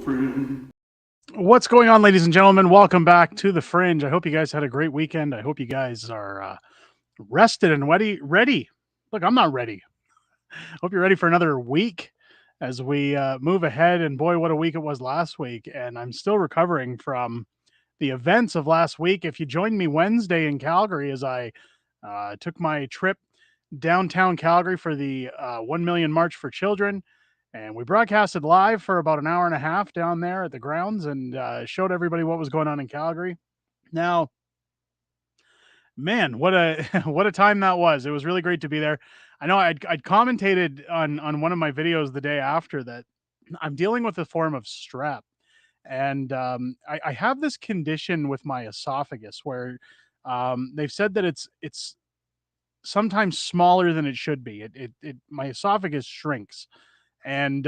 Fringe. What's going on, ladies and gentlemen? Welcome back to The Fringe. I hope you guys had a great weekend. I hope you guys are rested and ready. Look, I'm not ready. Hope you're ready for another week as we move ahead. And boy, what a week it was last week. And I'm still recovering from the events of last week. If you joined me Wednesday in Calgary as I took my trip downtown Calgary for the 1 Million March for Children, and we broadcasted live for about an hour and a half down there at the grounds and showed everybody what was going on in Calgary. Now, man, what a what a time that was. It was really great to be there. I know I'd commentated on one of my videos the day after that I'm dealing with a form of strep. And I have this condition with my esophagus where they've said that it's sometimes smaller than it should be. My esophagus shrinks, and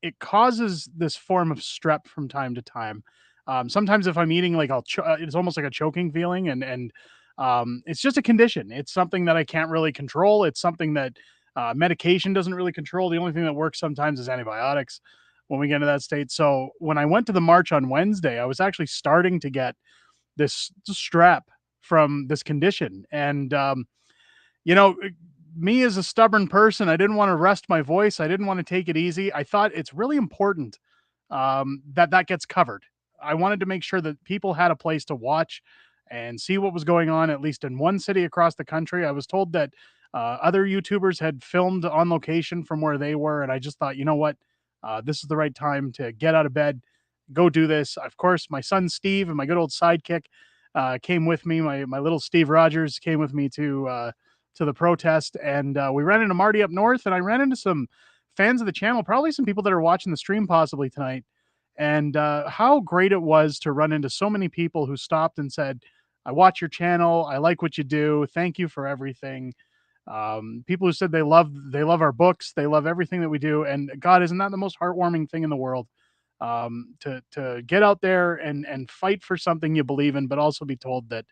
it causes this form of strep from time to time. Sometimes if I'm eating, like it's almost like a choking feeling, and it's just a condition. It's something that I can't really control. It's something that medication doesn't really control. The only thing that works sometimes is antibiotics when we get into that state. So when I went to the march on Wednesday, I was actually starting to get this strep from this condition, and you know, me as a stubborn person, I didn't want to rest my voice. I didn't want to take it easy. I thought it's really important that gets covered. I wanted to make sure that people had a place to watch and see what was going on, at least in one city across the country. I was told that other YouTubers had filmed on location from where they were, and I just thought, you know what, this is the right time to get out of bed, go do this. Of course, my son Steve and my good old sidekick came with me. My little Steve Rogers came with me to the protest, and we ran into Marty up north, and I ran into some fans of the channel, probably some people that are watching the stream possibly tonight, and how great it was to run into so many people who stopped and said, I watch your channel, I like what you do, thank you for everything. People who said they love our books, they love everything that we do, and God, isn't that the most heartwarming thing in the world? To get out there and fight for something you believe in, but also be told that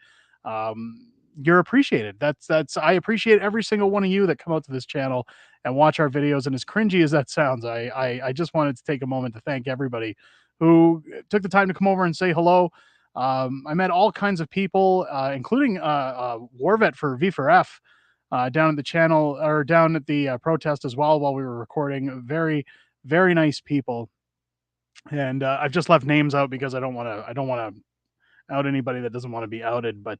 you're appreciated. That's I appreciate every single one of you that come out to this channel and watch our videos. And as cringy as that sounds, I just wanted to take a moment to thank everybody who took the time to come over and say hello. I met all kinds of people, including war vet for V4F down at the channel, or down at the protest as well while we were recording. Very, very nice people. And I've just left names out because I don't want to out anybody that doesn't want to be outed. But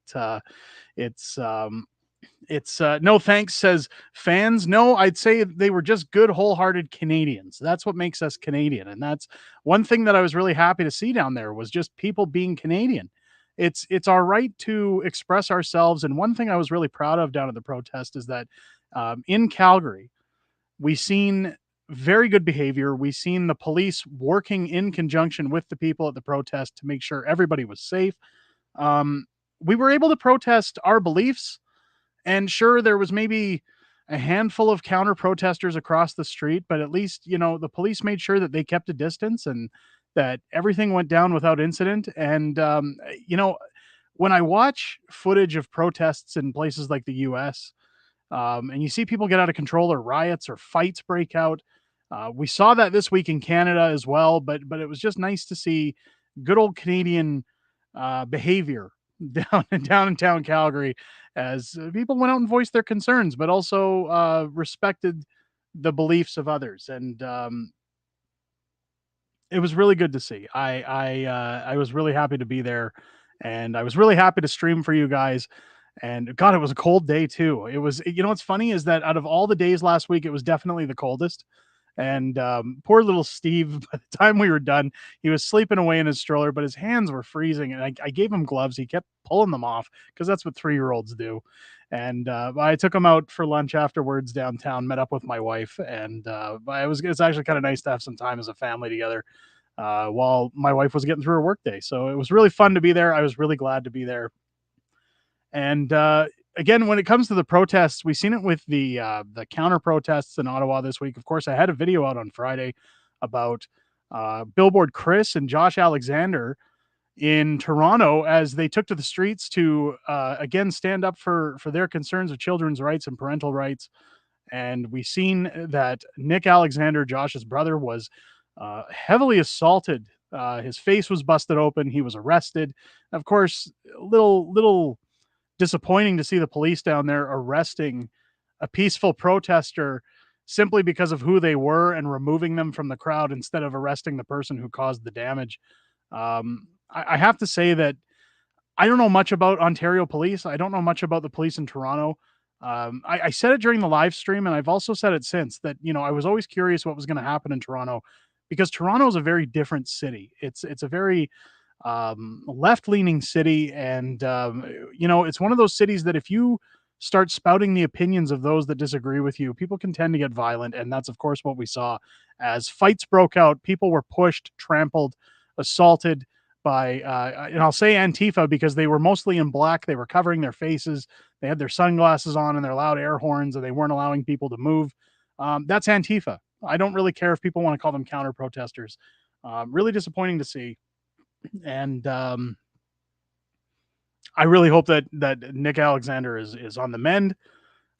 it's no thanks, says fans. No, I'd say they were just good, wholehearted Canadians. That's what makes us Canadian, and that's one thing that I was really happy to see down there was just people being Canadian. It's our right to express ourselves, and one thing I was really proud of down at the protest is that in Calgary, we seen very good behavior. We seen the police working in conjunction with the people at the protest to make sure everybody was safe. We were able to protest our beliefs, and sure, there was maybe a handful of counter protesters across the street, but at least, the police made sure that they kept a distance and that everything went down without incident. And, when I watch footage of protests in places like the US, and you see people get out of control or riots or fights break out, we saw that this week in Canada as well, but it was just nice to see good old Canadian behavior down in downtown Calgary as people went out and voiced their concerns, but also respected the beliefs of others, and it was really good to see. I was really happy to be there, and I was really happy to stream for you guys. And God, it was a cold day too. It was, what's funny is that out of all the days last week, it was definitely the coldest. And poor little Steve, by the time we were done, he was sleeping away in his stroller, but his hands were freezing. And I gave him gloves. He kept pulling them off because that's what 3-year-olds do. And I took him out for lunch afterwards downtown, met up with my wife. And it's actually kind of nice to have some time as a family together while my wife was getting through her workday. So it was really fun to be there. I was really glad to be there. And again, when it comes to the protests, we've seen it with the counter protests in Ottawa this week. Of course, I had a video out on Friday about Billboard Chris and Josh Alexander in Toronto as they took to the streets to again stand up for their concerns of children's rights and parental rights. And we've seen that Nick Alexander, Josh's brother, was heavily assaulted His face was busted open. He was arrested. Of course, little disappointing to see the police down there arresting a peaceful protester simply because of who they were and removing them from the crowd instead of arresting the person who caused the damage. I have to say that I don't know much about Ontario police. I don't know much about the police in Toronto. I said it during the live stream, and I've also said it since that, I was always curious what was going to happen in Toronto, because Toronto is a very different city. It's a very left-leaning city, and it's one of those cities that if you start spouting the opinions of those that disagree with you, people can tend to get violent, and that's of course what we saw as fights broke out. People were pushed, trampled, assaulted by and I'll say Antifa because they were mostly in black. They were covering their faces. They had their sunglasses on and their loud air horns, and they weren't allowing people to move. That's Antifa. I don't really care if people want to call them counter protesters. Really disappointing to see. And I really hope that Nick Alexander is on the mend.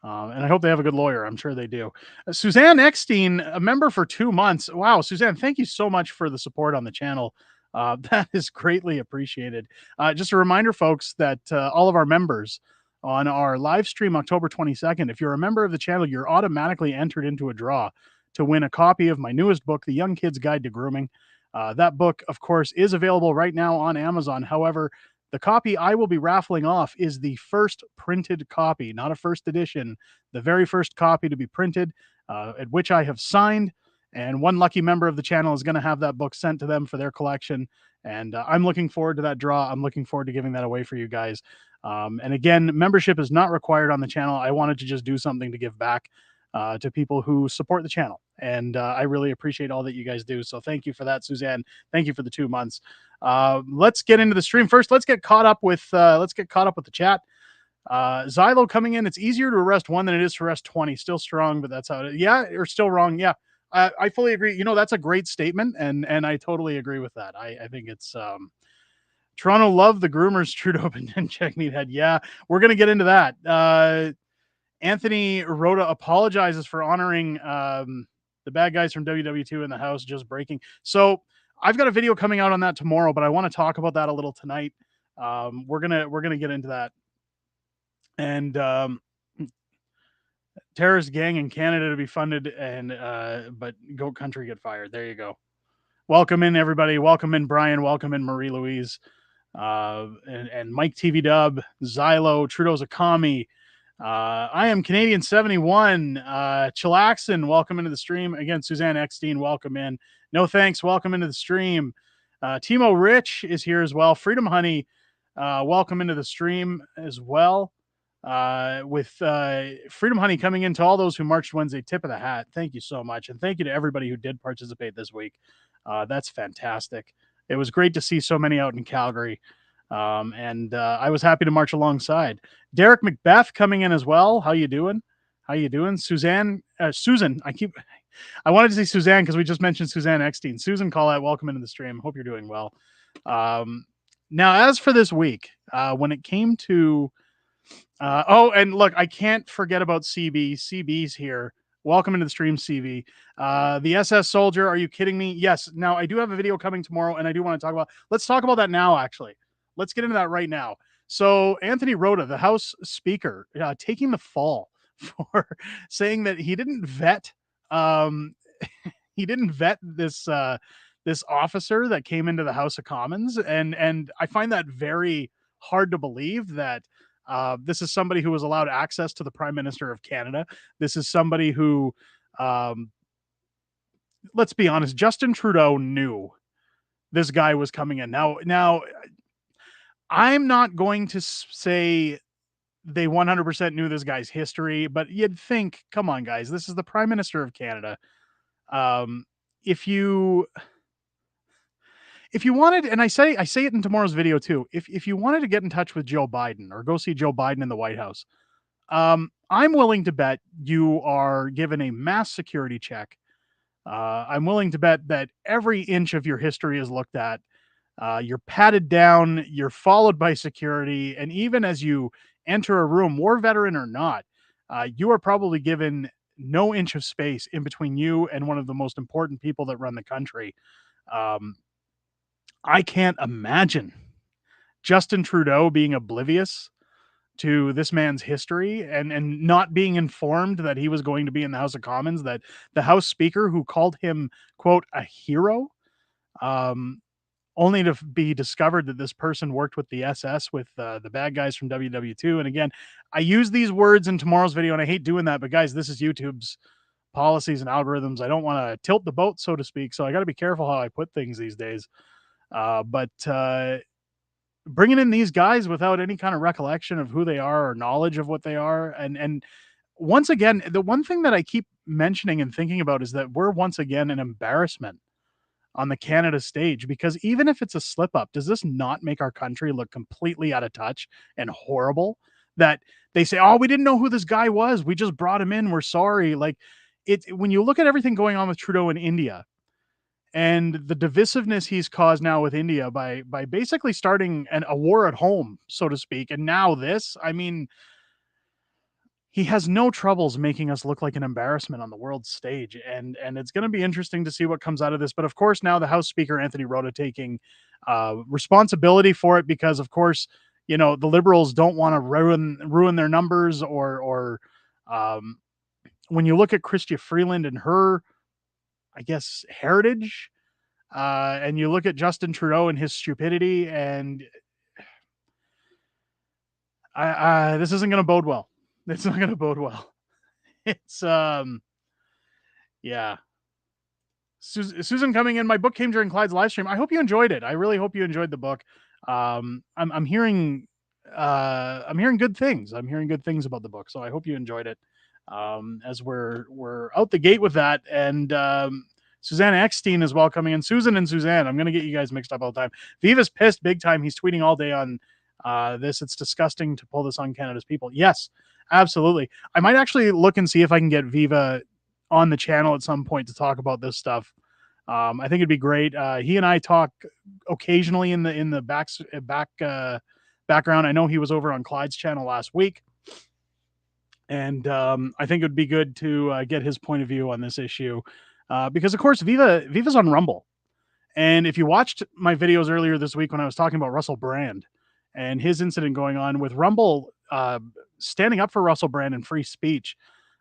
And I hope they have a good lawyer. I'm sure they do. Suzanne Eckstein, a member for 2 months. Wow, Suzanne, thank you so much for the support on the channel. That is greatly appreciated. Just a reminder, folks, that all of our members on our live stream October 22nd, if you're a member of the channel, you're automatically entered into a draw to win a copy of my newest book, The Young Kid's Guide to Grooming. That book, of course, is available right now on Amazon. However, the copy I will be raffling off is the first printed copy, not a first edition, the very first copy to be printed, at which I have signed. And one lucky member of the channel is going to have that book sent to them for their collection. And I'm looking forward to that draw. I'm looking forward to giving that away for you guys. And again, membership is not required on the channel. I wanted to just do something to give back to people who support the channel. And I really appreciate all that you guys do. So thank you for that, Suzanne. Thank you for the 2 months. Let's get into the stream first. Let's get caught up with the chat. Xylo coming in. It's easier to arrest one than it is to arrest 20. Still strong, but that's how it is. Yeah, or still wrong. Yeah. I fully agree. That's a great statement, and I totally agree with that. I think it's Toronto love the groomers. Trudeau and check meathead. Yeah, we're gonna get into that. Anthony Rhoda apologizes for honoring the bad guys from WW2 in the house just breaking. So I've got a video coming out on that tomorrow, but I want to talk about that a little tonight. We're gonna get into that. And terrorist gang in Canada to be funded, and but Goat Country get fired. There you go. Welcome in, everybody. Welcome in, Brian. Welcome in, Marie Louise, and Mike TV Dub, Xylo, Trudeau's a commie. I am Canadian 71. Chillaxin, welcome into the stream. Again, Suzanne Eckstein, welcome in. No thanks, welcome into the stream. Timo Rich is here as well. Freedom Honey, welcome into the stream as well. With Freedom Honey coming into all those who marched Wednesday, tip of the hat. Thank you so much. And thank you to everybody who did participate this week. That's fantastic. It was great to see so many out in Calgary. And I was happy to march alongside. Derek Macbeth coming in as well. How you doing? How you doing? Susan, I wanted to say Suzanne because we just mentioned Suzanne Eckstein. Susan Collette, welcome into the stream. Hope you're doing well. Now, as for this week, when it came to and look, I can't forget about CB. CB's here. Welcome into the stream, CB. The SS Soldier, are you kidding me? Yes. Now, I do have a video coming tomorrow, and I do want to talk about. Let's talk about that now, actually. Let's get into that right now. So, Anthony Rhoda, the House Speaker, taking the fall for saying that he didn't vet this this officer that came into the House of Commons, and I find that very hard to believe that this is somebody who was allowed access to the Prime Minister of Canada. This is somebody who, let's be honest, Justin Trudeau knew this guy was coming in. Now, I'm not going to say they 100% knew this guy's history, but you'd think, come on, guys, this is the Prime Minister of Canada. If you wanted, and I say it in tomorrow's video too, if you wanted to get in touch with Joe Biden or go see Joe Biden in the White House, I'm willing to bet you are given a mass security check. I'm willing to bet that every inch of your history is looked at. You're patted down, you're followed by security, and even as you enter a room, war veteran or not, you are probably given no inch of space in between you and one of the most important people that run the country. I can't imagine Justin Trudeau being oblivious to this man's history and not being informed that he was going to be in the House of Commons, that the House Speaker, who called him, quote, a hero, um, only to be discovered that this person worked with the SS, with the bad guys from WW2. And again, I use these words in tomorrow's video, and I hate doing that, but guys, this is YouTube's policies and algorithms. I don't want to tilt the boat, so to speak, so I got to be careful how I put things these days. But bringing in these guys without any kind of recollection of who they are or knowledge of what they are, and once again, the one thing that I keep mentioning and thinking about is that we're once again an embarrassment on the Canada stage, because even if it's a slip up, does this not make our country look completely out of touch and horrible? That they say, "Oh, we didn't know who this guy was. We just brought him in. We're sorry." Like, when you look at everything going on with Trudeau in India and the divisiveness he's caused now with India by basically starting a war at home, so to speak, and now this, I mean, he has no troubles making us look like an embarrassment on the world stage, and it's going to be interesting to see what comes out of this. But of course, now the House Speaker Anthony Rota taking responsibility for it, because of course, the Liberals don't want to ruin their numbers, or um, when you look at Chrystia Freeland and her, I guess, heritage, and you look at Justin Trudeau and his stupidity, and this isn't going to bode well. It's not going to bode well. It's yeah. Susan coming in. My book came during Clyde's live stream. I hope you enjoyed it. I really hope you enjoyed the book. I'm hearing good things. I'm hearing good things about the book, so I hope you enjoyed it. As we're out the gate with that, and Susanna Eckstein as well coming in. Susan and Suzanne. I'm gonna get you guys mixed up all the time. Viva's pissed big time. He's tweeting all day on this. It's disgusting to pull this on Canada's people. Yes, absolutely. I might actually look and see if I can get Viva on the channel at some point to talk about this stuff. I think it'd be great. He and I talk occasionally in the background. I know he was over on Clyde's channel last week, and I think it would be good to get his point of view on this issue, because of course Viva's on Rumble, and if you watched my videos earlier this week when I was talking about Russell Brand and his incident going on with Rumble, standing up for Russell Brand and free speech.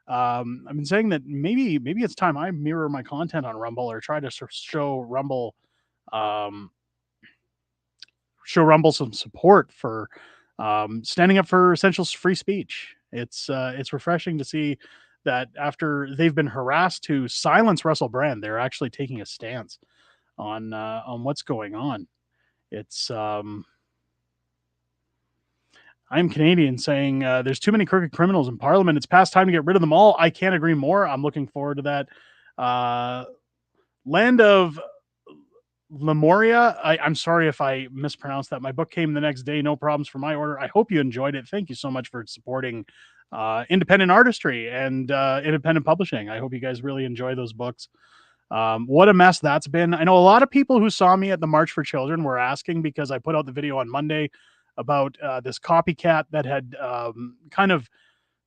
I've been saying that maybe it's time I mirror my content on Rumble, or try to show Rumble some support for standing up for essential free speech. It's refreshing to see that after they've been harassed to silence Russell Brand, they're actually taking a stance on what's going on. It's I'm Canadian saying there's too many crooked criminals in Parliament. It's past time to get rid of them all. I can't agree more. I'm looking forward to that. Land of Lemuria. I'm sorry if I mispronounced that. My book came the next day. No problems for my order. I hope you enjoyed it. Thank you so much for supporting independent artistry and independent publishing. I hope you guys really enjoy those books. What a mess that's been. I know a lot of people who saw me at the March for Children were asking, because I put out the video on Monday about this copycat that had kind of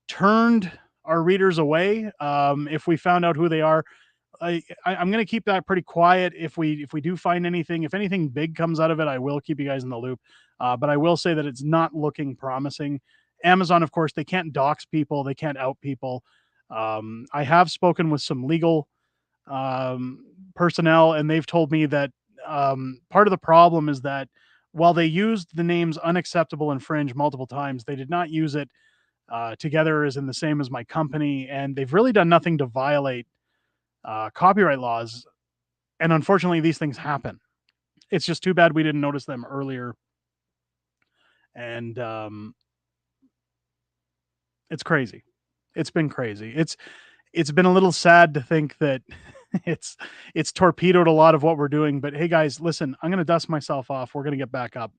turned our readers away. If we found out who they are, I'm going to keep that pretty quiet. If we do find anything, if anything big comes out of it, I will keep you guys in the loop. But I will say that it's not looking promising. Amazon, of course, they can't dox people. They can't out people. I have spoken with some legal personnel, and they've told me that part of the problem is that while they used the names unacceptable and fringe multiple times, they did not use it together as in the same as my company, and they've really done nothing to violate copyright laws. And unfortunately, these things happen. It's just too bad we didn't notice them earlier. And it's crazy. It's been crazy. It's been a little sad to think that it's torpedoed a lot of what we're doing. But hey, guys, listen, I'm going to dust myself off. We're going to get back up,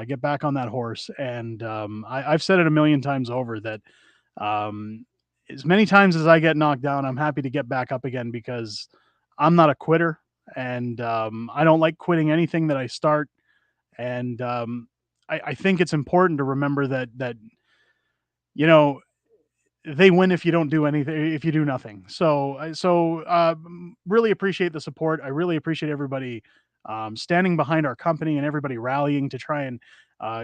get back on that horse. And I've said it a million times over that as many times as I get knocked down, I'm happy to get back up again, because I'm not a quitter, and I don't like quitting anything that I start. And I think it's important to remember that they win if you don't do anything, if you do nothing. So really appreciate the support. I really appreciate everybody standing behind our company and everybody rallying to try and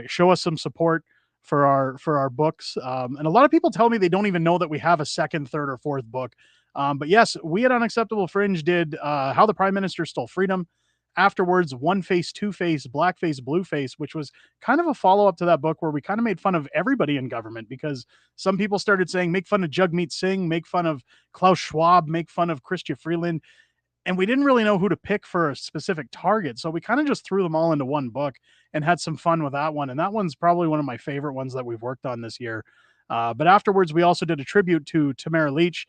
show us some support for our books. And a lot of people tell me they don't even know that we have a second, third, or fourth book. But yes, we at Unacceptable Fringe did How the Prime Minister Stole Freedom. Afterwards, One Face, Two Face, Black Face, Blue Face, which was kind of a follow up to that book where we kind of made fun of everybody in government because some people started saying, make fun of Jagmeet Singh, make fun of Klaus Schwab, make fun of Chrystia Freeland. And we didn't really know who to pick for a specific target. So we kind of just threw them all into one book and had some fun with that one. And that one's probably one of my favorite ones that we've worked on this year. But afterwards, we also did a tribute to Tamara Leach,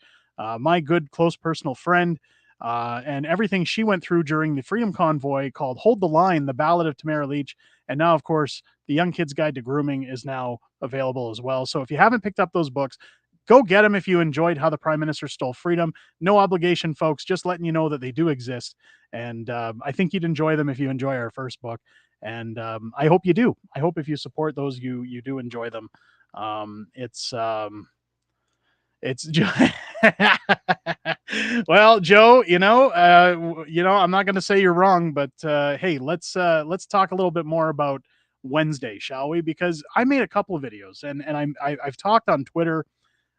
my good, close personal friend, and everything she went through during the Freedom Convoy called Hold the Line, the Ballad of Tamara Leach. And now, of course, The Young Kid's Guide to Grooming is now available as well. So if you haven't picked up those books, go get them if you enjoyed How the Prime Minister Stole Freedom. No obligation, folks, just letting you know that they do exist. And I think you'd enjoy them if you enjoy our first book. And I hope you do. I hope if you support those, you do enjoy them. It's well, Joe, I'm not going to say you're wrong, but hey, let's talk a little bit more about Wednesday, shall we? Because I made a couple of videos and I've talked on Twitter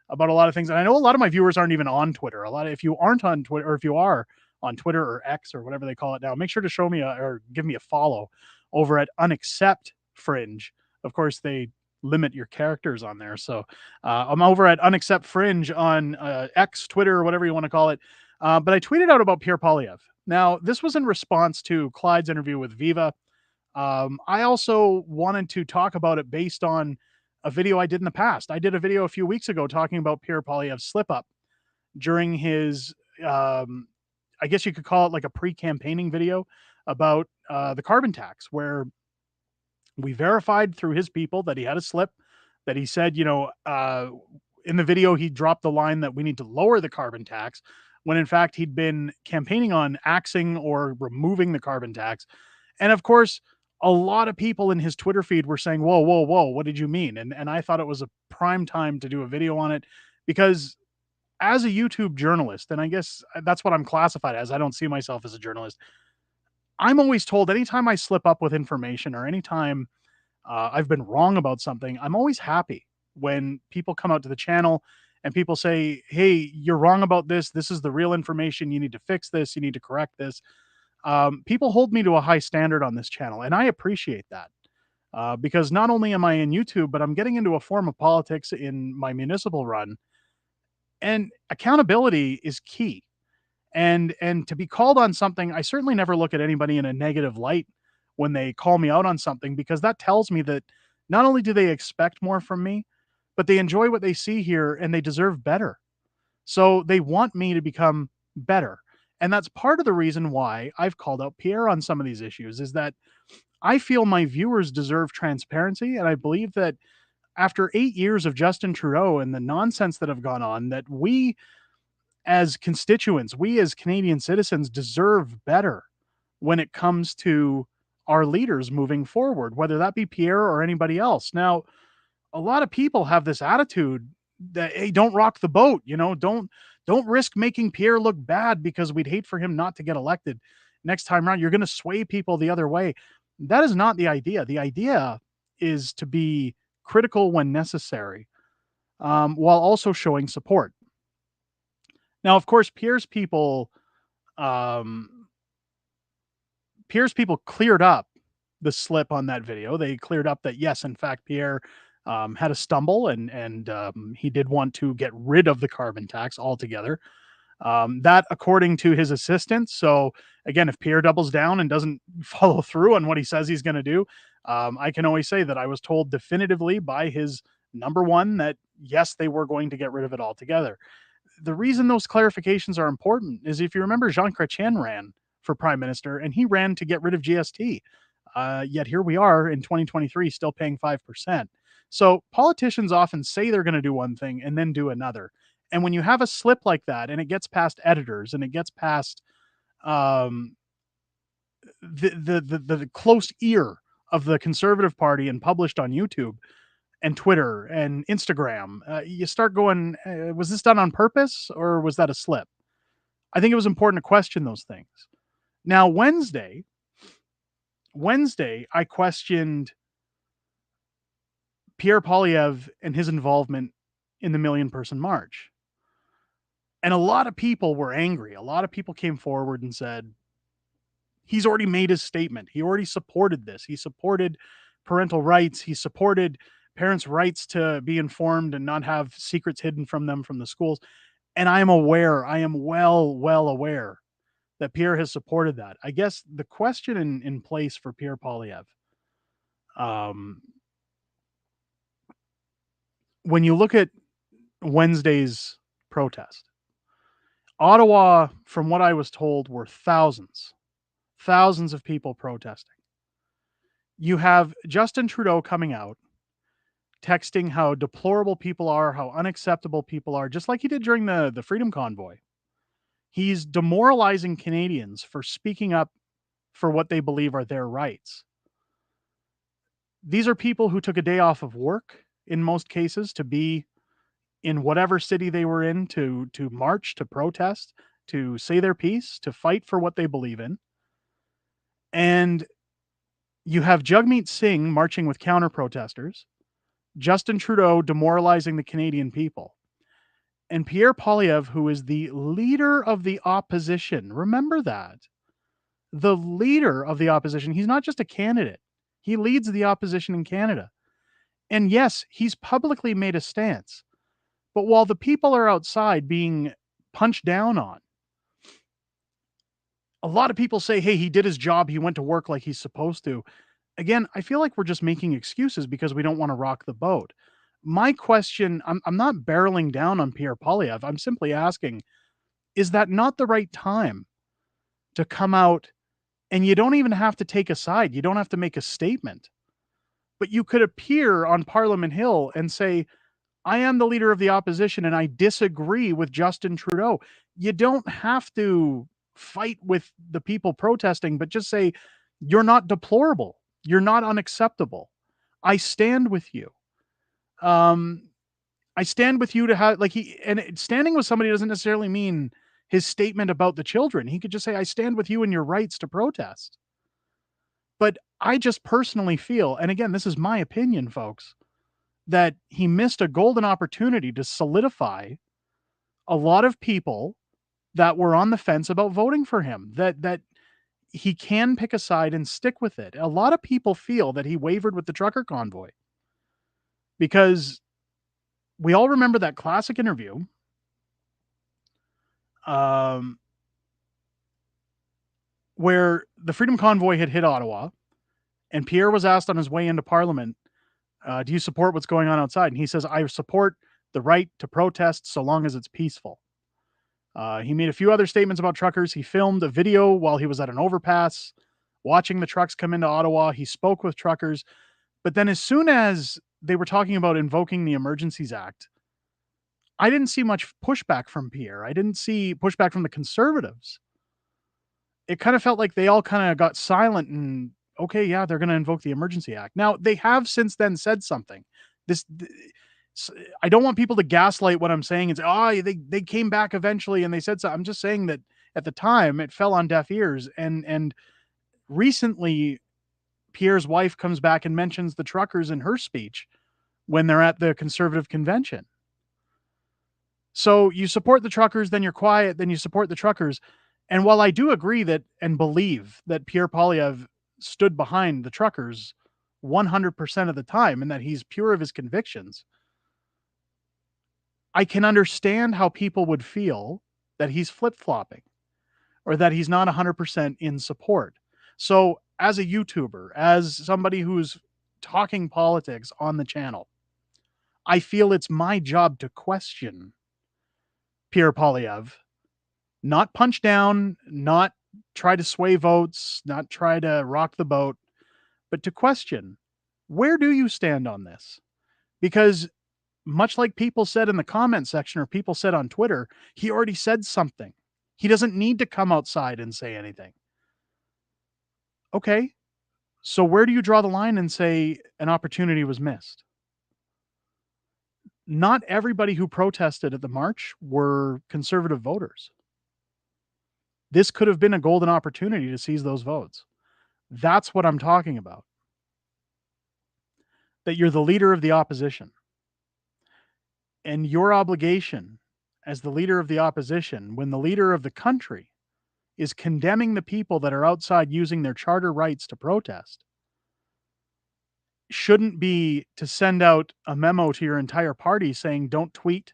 about a lot of things. And I know a lot of my viewers aren't even on Twitter. If you aren't on Twitter, or if you are on Twitter or X or whatever they call it now, make sure to show me or give me a follow over at Unaccept Fringe. Of course, they limit your characters on there. So I'm over at Unaccept Fringe on X, Twitter, or whatever you want to call it. But I tweeted out about Pierre Poilievre. Now, this was in response to Clyde's interview with Viva. I also wanted to talk about it based on a video I did in the past. I did a video a few weeks ago talking about Pierre Poilievre's slip up during his, I guess you could call it like a pre-campaigning video about the carbon tax, where we verified through his people that he had a slip, that he said, in the video, he dropped the line that we need to lower the carbon tax, when in fact he'd been campaigning on axing or removing the carbon tax. And of course, a lot of people in his Twitter feed were saying, whoa, whoa, whoa, what did you mean? And I thought it was a prime time to do a video on it, because as a YouTube journalist, and I guess that's what I'm classified as, I don't see myself as a journalist. I'm always told anytime I slip up with information or anytime I've been wrong about something, I'm always happy when people come out to the channel and people say, hey, you're wrong about this. This is the real information. You need to fix this. You need to correct this. People hold me to a high standard on this channel, and I appreciate that. Because not only am I in YouTube, but I'm getting into a form of politics in my municipal run, and accountability is key. And to be called on something, I certainly never look at anybody in a negative light when they call me out on something, because that tells me that not only do they expect more from me, but they enjoy what they see here and they deserve better. So they want me to become better. And that's part of the reason why I've called out Pierre on some of these issues, is that I feel my viewers deserve transparency. And I believe that after 8 years of Justin Trudeau and the nonsense that have gone on, that we as constituents, we as Canadian citizens deserve better when it comes to our leaders moving forward, whether that be Pierre or anybody else. Now, a lot of people have this attitude that, hey, don't rock the boat, don't risk making Pierre look bad because we'd hate for him not to get elected next time around. You're going to sway people the other way. That is not the idea. The idea is to be critical when necessary, while also showing support. Now, of course, um, Pierre's people cleared up the slip on that video. They cleared up that, yes, in fact, Pierre had a stumble, and he did want to get rid of the carbon tax altogether. That, according to his assistant. So again, if Pierre doubles down and doesn't follow through on what he says he's going to do, I can always say that I was told definitively by his number one that, yes, they were going to get rid of it altogether. The reason those clarifications are important is, if you remember, Jean Chrétien ran for prime minister and he ran to get rid of GST. Yet here we are in 2023 still paying 5%. So politicians often say they're going to do one thing and then do another. And when you have a slip like that and it gets past editors and it gets past um, the close ear of the Conservative Party and published on YouTube and Twitter and Instagram, you start going, was this done on purpose or was that a slip? I think it was important to question those things. Now, Wednesday, Wednesday, I questioned Pierre Poilievre and his involvement in the Million Person March. And a lot of people were angry. A lot of people came forward and said, he's already made his statement. He already supported this. He supported parental rights. He supported parents' rights to be informed and not have secrets hidden from them from the schools. And I am aware, I am well aware that Pierre has supported that. I guess the question in place for Pierre Poilievre, when you look at Wednesday's protest, Ottawa, from what I was told, were thousands of people protesting. You have Justin Trudeau coming out, texting how deplorable people are, how unacceptable people are, just like he did during the Freedom Convoy. He's demoralizing Canadians for speaking up for what they believe are their rights. These are people who took a day off of work, in most cases, to be in whatever city they were in, to march, to protest, to say their piece, to fight for what they believe in. And you have Jagmeet Singh marching with counter-protesters, Justin Trudeau demoralizing the Canadian people, and Pierre Poilievre, who is the leader of the opposition. Remember that. The leader of the opposition. He's not just a candidate. He leads the opposition in Canada. And yes, he's publicly made a stance. But while the people are outside being punched down on, a lot of people say, hey, he did his job. He went to work like he's supposed to. Again, I feel like we're just making excuses because we don't want to rock the boat. My question, I'm not barreling down on Pierre Poilievre. I'm simply asking, is that not the right time to come out? And you don't even have to take a side. You don't have to make a statement. But you could appear on Parliament Hill and say, I am the leader of the opposition and I disagree with Justin Trudeau. You don't have to fight with the people protesting, but just say, you're not deplorable. You're not unacceptable. I stand with you. I stand with you to have, like, standing with somebody doesn't necessarily mean his statement about the children. He could just say, I stand with you in your rights to protest. But I just personally feel, and again, this is my opinion, folks, that he missed a golden opportunity to solidify a lot of people that were on the fence about voting for him, that he can pick a side and stick with it. A lot of people feel that he wavered with the trucker convoy because we all remember that classic interview where the Freedom Convoy had hit Ottawa and Pierre was asked on his way into Parliament, do you support what's going on outside? And he says, I support the right to protest so long as it's peaceful. He made a few other statements about truckers. He filmed a video while he was at an overpass, watching the trucks come into Ottawa. He spoke with truckers. But then as soon as they were talking about invoking the Emergencies Act, I didn't see much pushback from Pierre. I didn't see pushback from the Conservatives. It kind of felt like they all kind of got silent and, okay, yeah, they're going to invoke the Emergency Act. Now, they have since then said something. I don't want people to gaslight what I'm saying and say, oh, they came back eventually and they said so. I'm just saying that at the time it fell on deaf ears. And recently, Pierre's wife comes back and mentions the truckers in her speech when they're at the Conservative convention. So you support the truckers, then you're quiet, then you support the truckers. And while I do agree that and believe that Pierre Poilievre stood behind the truckers 100% of the time and that he's pure of his convictions, I can understand how people would feel that he's flip-flopping or that he's not 100% in support. So as a YouTuber, as somebody who's talking politics on the channel, I feel it's my job to question Pierre Poilievre, not punch down, not try to sway votes, not try to rock the boat, but to question, where do you stand on this? Because much like people said in the comment section or people said on Twitter, he already said something. He doesn't need to come outside and say anything. Okay, so where do you draw the line and say an opportunity was missed? Not everybody who protested at the march were Conservative voters. This could have been a golden opportunity to seize those votes. That's what I'm talking about. That you're the leader of the opposition. And your obligation as the leader of the opposition, when the leader of the country is condemning the people that are outside using their charter rights to protest, shouldn't be to send out a memo to your entire party saying, don't tweet,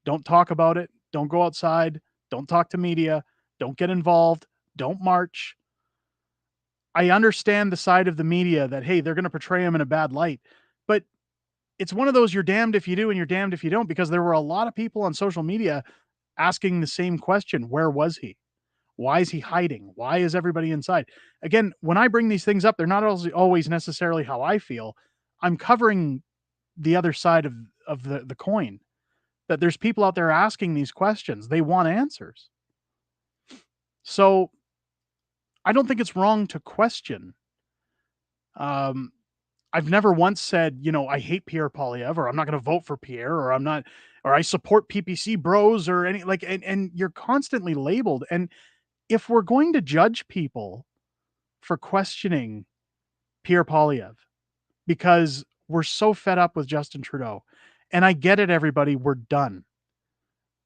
don't talk about it, don't go outside, don't talk to media, don't get involved, don't march. I understand the side of the media that, hey, they're going to portray him in a bad light. But it's one of those you're damned if you do and you're damned if you don't, because there were a lot of people on social media asking the same question. Where was he? Why is he hiding? Why is everybody inside? Again, when I bring these things up, they're not always necessarily how I feel. I'm covering the other side of the coin, that there's people out there asking these questions. They want answers. So I don't think it's wrong to question. Um, I've never once said, I hate Pierre Poilievre, or I'm not going to vote for Pierre, or I'm not, or I support PPC bros, or any like, and you're constantly labeled. And if we're going to judge people for questioning Pierre Poilievre because we're so fed up with Justin Trudeau, and I get it, everybody, we're done.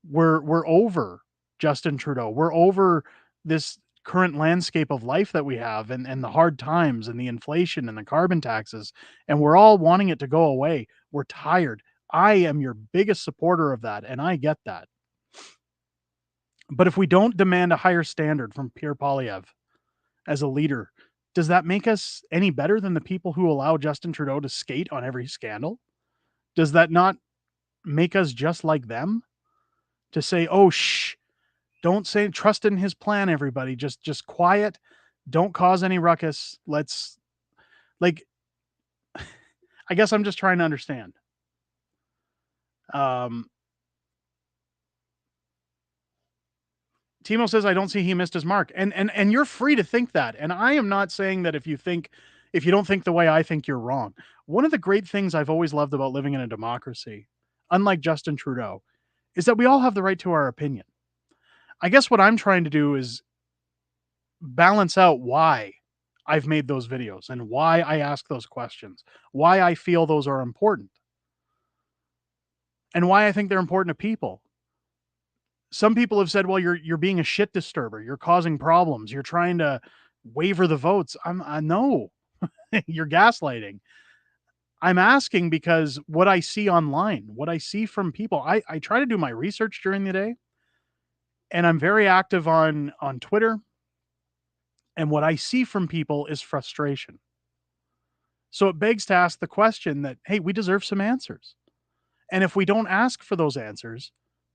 We're over Justin Trudeau. We're over this current landscape of life that we have, and the hard times and the inflation and the carbon taxes, and we're all wanting it to go away. We're tired. I am your biggest supporter of that, and I get that. But if we don't demand a higher standard from Pierre Poilievre as a leader, does that make us any better than the people who allow Justin Trudeau to skate on every scandal? Does that not make us just like them? To say, oh, shh, don't say, trust in his plan, everybody. Just quiet. Don't cause any ruckus. Let's, like, I guess I'm just trying to understand. Timo says, I don't see he missed his mark. And you're free to think that. And I am not saying that if you don't think the way I think, you're wrong. One of the great things I've always loved about living in a democracy, unlike Justin Trudeau, is that we all have the right to our opinion. I guess what I'm trying to do is balance out why I've made those videos and why I ask those questions, why I feel those are important, and why I think they're important to people. Some people have said, well, you're being a shit disturber, you're causing problems, you're trying to waver the votes. No, you're gaslighting. I'm asking because what I see online, what I see from people, I try to do my research during the day, and I'm very active on Twitter. And what I see from people is frustration. So it begs to ask the question that, hey, we deserve some answers. And if we don't ask for those answers,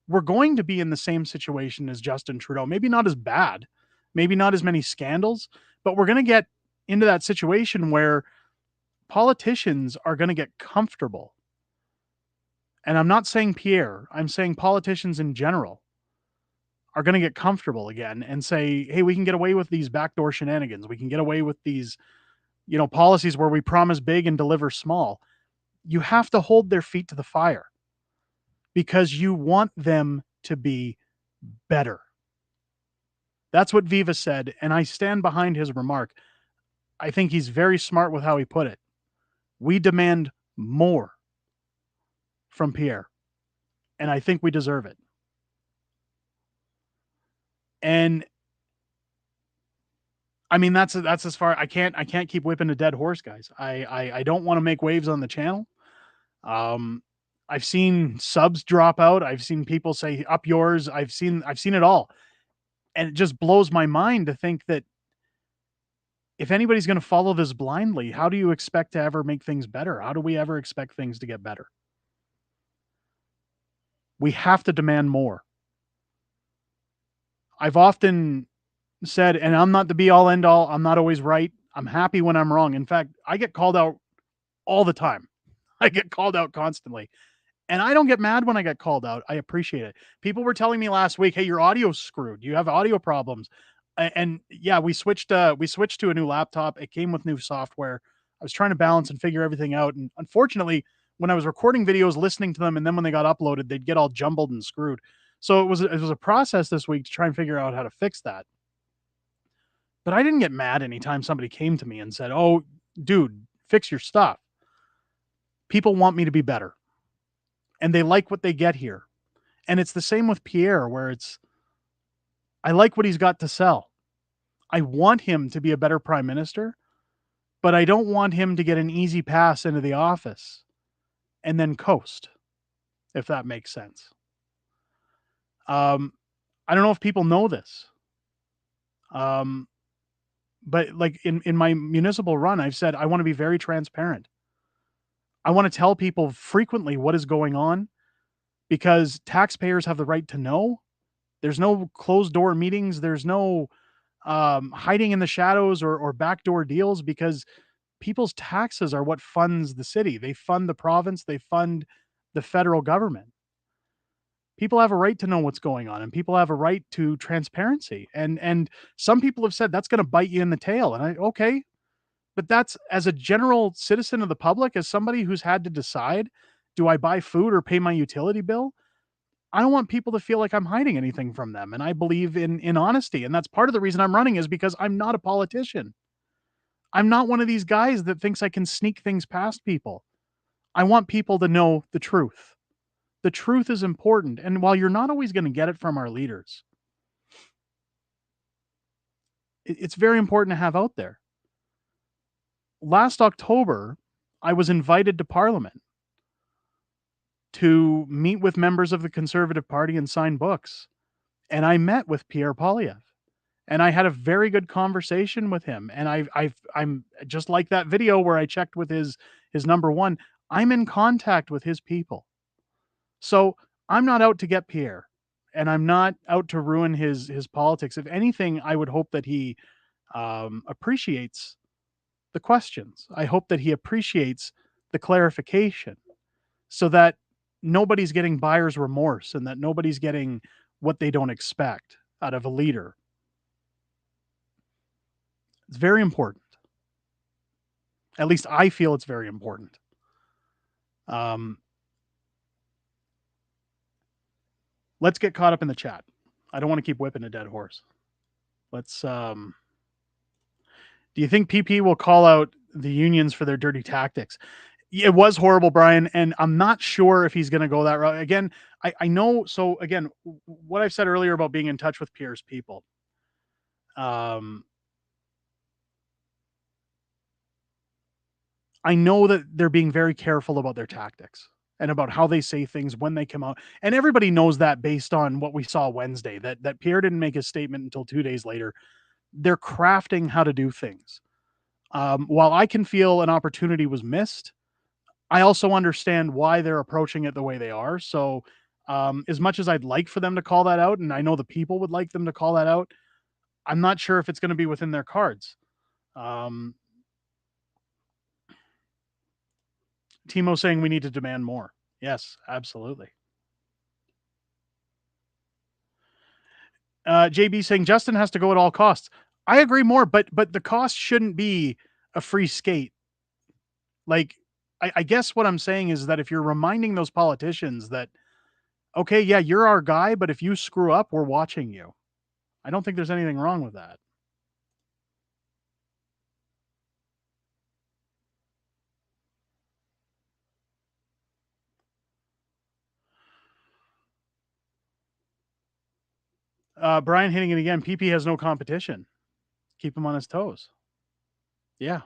we're going to be in the same situation as Justin Trudeau. Maybe not as bad, maybe not as many scandals, but we're going to get into that situation where politicians are going to get comfortable. And I'm not saying Pierre, I'm saying politicians in general are going to get comfortable again and say, hey, we can get away with these backdoor shenanigans. We can get away with these, policies where we promise big and deliver small. You have to hold their feet to the fire because you want them to be better. That's what Viva said, and I stand behind his remark. I think he's very smart with how he put it. We demand more from Pierre, and I think we deserve it. And I mean, that's as far. I can't keep whipping a dead horse, guys. I don't want to make waves on the channel. I've seen subs drop out. I've seen people say up yours. I've seen it all. And it just blows my mind to think that if anybody's going to follow this blindly, how do you expect to ever make things better? How do we ever expect things to get better? We have to demand more. I've often said, and I'm not the be all end all, I'm not always right. I'm happy when I'm wrong. In fact, I get called out all the time. I get called out constantly. And I don't get mad when I get called out. I appreciate it. People were telling me last week, hey, your audio's screwed. You have audio problems. And yeah, we switched to a new laptop. It came with new software. I was trying to balance and figure everything out. And unfortunately, when I was recording videos, listening to them, and then when they got uploaded, they'd get all jumbled and screwed. So it was a process this week to try and figure out how to fix that. But I didn't get mad anytime somebody came to me and said, "Oh, dude, fix your stuff." People want me to be better, and they like what they get here. And it's the same with Pierre, where it's, I like what he's got to sell. I want him to be a better prime minister, but I don't want him to get an easy pass into the office and then coast, if that makes sense. Um, I don't know if people know this, um, but like in my municipal run, I've said I want to be very transparent. I want to tell people frequently what is going on because taxpayers have the right to know. There's no closed door meetings. There's no hiding in the shadows or backdoor deals because people's taxes are what funds the city. They fund the province. They fund the federal government. People have a right to know what's going on, and people have a right to transparency. And some people have said that's going to bite you in the tail. And okay, but that's, as a general citizen of the public, as somebody who's had to decide, do I buy food or pay my utility bill? I don't want people to feel like I'm hiding anything from them. And I believe in honesty. And that's part of the reason I'm running, is because I'm not a politician. I'm not one of these guys that thinks I can sneak things past people. I want people to know the truth. The truth is important. And while you're not always going to get it from our leaders, it's very important to have out there. Last October, I was invited to Parliament to meet with members of the Conservative Party and sign books. And I met with Pierre Poilievre. And I had a very good conversation with him. And I'm just like that video where I checked with his number one. I'm in contact with his people. So I'm not out to get Pierre, and I'm not out to ruin his politics. If anything, I would hope that he appreciates the questions. I hope that he appreciates the clarification, so that nobody's getting buyer's remorse and that nobody's getting what they don't expect out of a leader. It's very important. At least I feel it's very important. Um, let's get caught up in the chat. I don't want to keep whipping a dead horse. Let's. Do you think PP will call out the unions for their dirty tactics? It was horrible, Brian, and I'm not sure if he's going to go that route. Again, I know. So again, what I've said earlier about being in touch with Pierre's people. I know that they're being very careful about their tactics and about how they say things when they come out. And everybody knows that based on what we saw Wednesday, that Pierre didn't make his statement until 2 days later. They're crafting how to do things. While I can feel an opportunity was missed, I also understand why they're approaching it the way they are. So, as much as I'd like for them to call that out, and I know the people would like them to call that out, I'm not sure if it's going to be within their cards. Timo saying we need to demand more. Yes, absolutely. JB saying Justin has to go at all costs. I agree more, but the cost shouldn't be a free skate. Like, I guess what I'm saying is that if you're reminding those politicians that, okay, yeah, you're our guy, but if you screw up, we're watching you. I don't think there's anything wrong with that. Brian hitting it again. PP has no competition. Keep him on his toes. Yeah.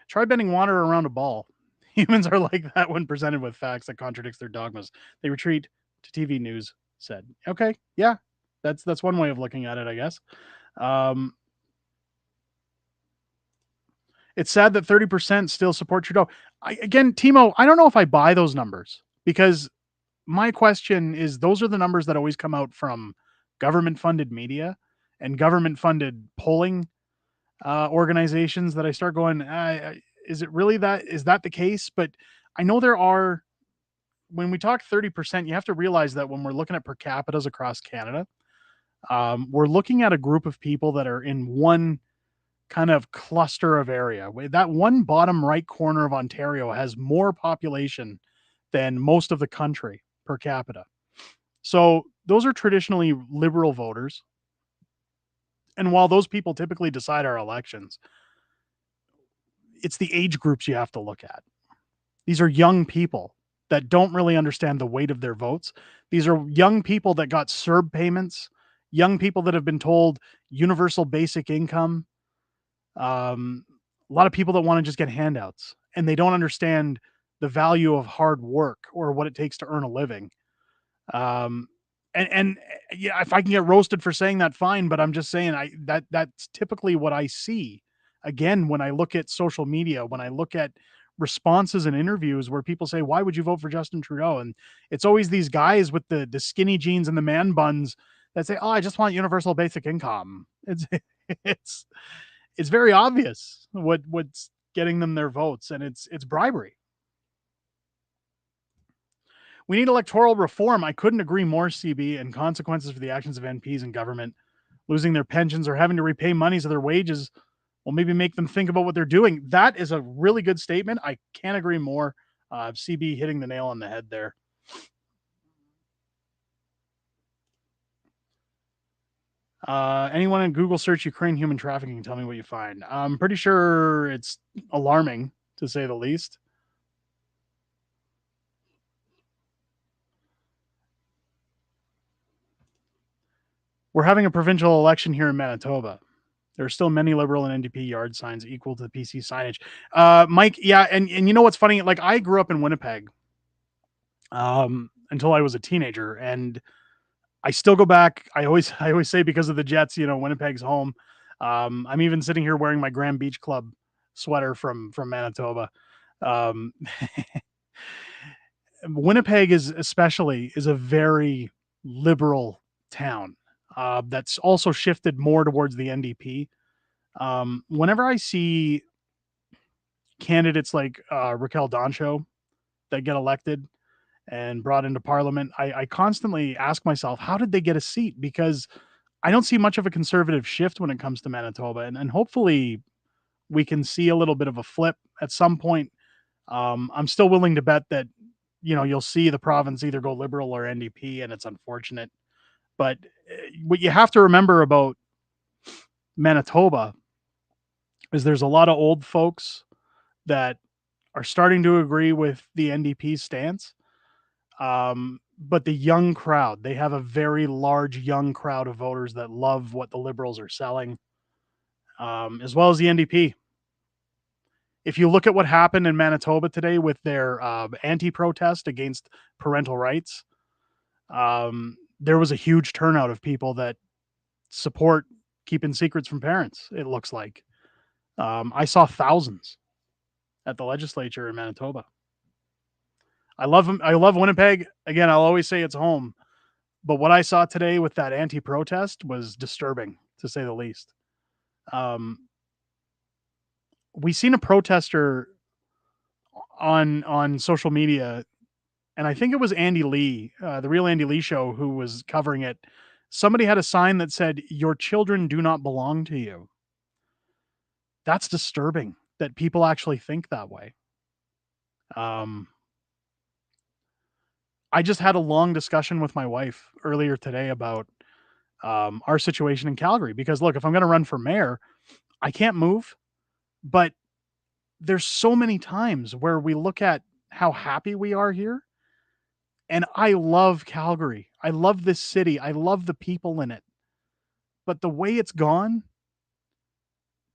Try bending water around a ball. Humans are like that when presented with facts that contradicts their dogmas. They retreat to TV news, said. Okay, yeah. That's one way of looking at it, I guess. It's sad that 30% still support Trudeau. Again, Timo, I don't know if I buy those numbers, because my question is, those are the numbers that always come out from government funded media and government funded polling organizations that I start going, is it really that? Is that the case? But I know there are, when we talk 30%, you have to realize that when we're looking at per capitas across Canada, we're looking at a group of people that are in one kind of cluster of area. That one bottom right corner of Ontario has more population than most of the country per capita. So those are traditionally liberal voters. And while those people typically decide our elections, it's the age groups you have to look at. These are young people that don't really understand the weight of their votes. These are young people that got CERB payments, young people that have been told universal basic income, a lot of people that want to just get handouts and they don't understand the value of hard work or what it takes to earn a living. Um, and yeah, if I can get roasted for saying that, fine. But I'm just saying that's typically what I see. Again, when I look at social media, when I look at responses and interviews where people say, "Why would you vote for Justin Trudeau?" and it's always these guys with the skinny jeans and the man buns that say, "Oh, I just want universal basic income." It's it's very obvious what's getting them their votes, and it's bribery. We need electoral reform. I couldn't agree more, CB, and consequences for the actions of MPs and government. Losing their pensions or having to repay monies of their wages will maybe make them think about what they're doing. That is a really good statement. I can't agree more. CB hitting the nail on the head there. Anyone in Google search Ukraine human trafficking, tell me what you find. I'm pretty sure it's alarming, to say the least. We're having a provincial election here in Manitoba. There are still many Liberal and NDP yard signs equal to the PC signage. Mike, yeah, and you know what's funny? Like I grew up in Winnipeg until I was a teenager, and I still go back. I always say because of the Jets, Winnipeg's home. I'm even sitting here wearing my Grand Beach Club sweater from Manitoba. Um, Winnipeg is a very liberal town that's also shifted more towards the NDP. Whenever I see candidates like Raquel Doncho that get elected and brought into parliament, I constantly ask myself, how did they get a seat? Because I don't see much of a conservative shift when it comes to Manitoba, and hopefully we can see a little bit of a flip at some point. I'm still willing to bet that you'll see the province either go liberal or NDP, and it's unfortunate. But what you have to remember about Manitoba is there's a lot of old folks that are starting to agree with the NDP's stance. But the young crowd, they have a very large young crowd of voters that love what the Liberals are selling, as well as the NDP. If you look at what happened in Manitoba today with their anti-protest against parental rights, there was a huge turnout of people that support keeping secrets from parents. It looks like I saw thousands at the legislature in Manitoba. I love them. I love Winnipeg. Again, I'll always say it's home. But what I saw today with that anti-protest was disturbing, to say the least. Um, we seen a protester on social media, and I think it was Andy Lee, the real Andy Lee show, who was covering it. Somebody had a sign that said, "Your children do not belong to you." That's disturbing that people actually think that way. Um, I just had a long discussion with my wife earlier today about our situation in Calgary. Because look, if I'm going to run for mayor, I can't move. But there's so many times where we look at how happy we are here. And I love Calgary. I love this city. I love the people in it. But the way it's gone,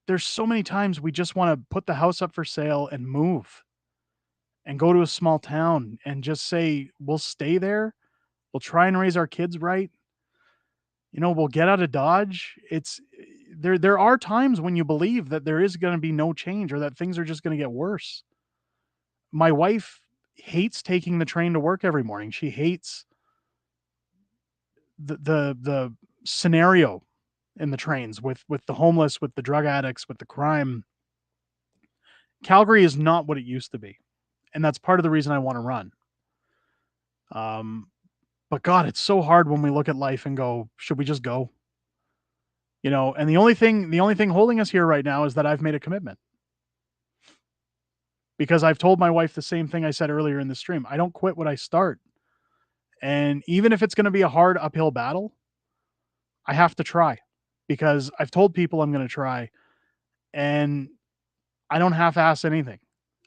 there's so many times we just want to put the house up for sale and move and go to a small town and just say, we'll stay there. We'll try and raise our kids right. We'll get out of Dodge. It's there are times when you believe that there is going to be no change or that things are just going to get worse. My wife hates taking the train to work every morning. She hates the scenario in the trains with the homeless, with the drug addicts, with the crime. Calgary is not what it used to be, and that's part of the reason I want to run. But God, it's so hard when we look at life and go, should we just go? And the only thing holding us here right now is that I've made a commitment. Because I've told my wife the same thing I said earlier in the stream. I don't quit what I start. And even if it's going to be a hard uphill battle, I have to try. because I've told people I'm going to try, and I don't half-ass anything.